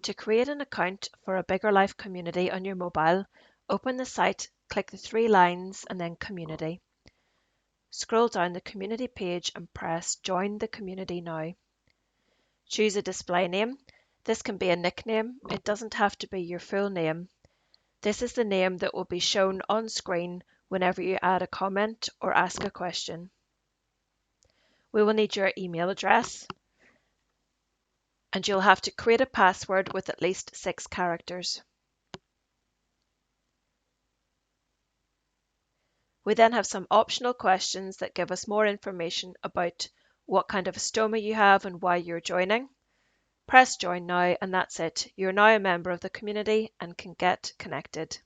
To create an account for a Bigger Life community on your mobile, open the site, click the three lines and then Community. Scroll down the community page and press Join the Community Now. Choose a display name. This can be a nickname. It doesn't have to be your full name. This is the name that will be shown on screen whenever you add a comment or ask a question. We will need your email address, and you'll have to create a password with at least 6 characters. We then have some optional questions that give us more information about what kind of a stoma you have and why you're joining. Press join now and that's it. You're now a member of the community and can get connected.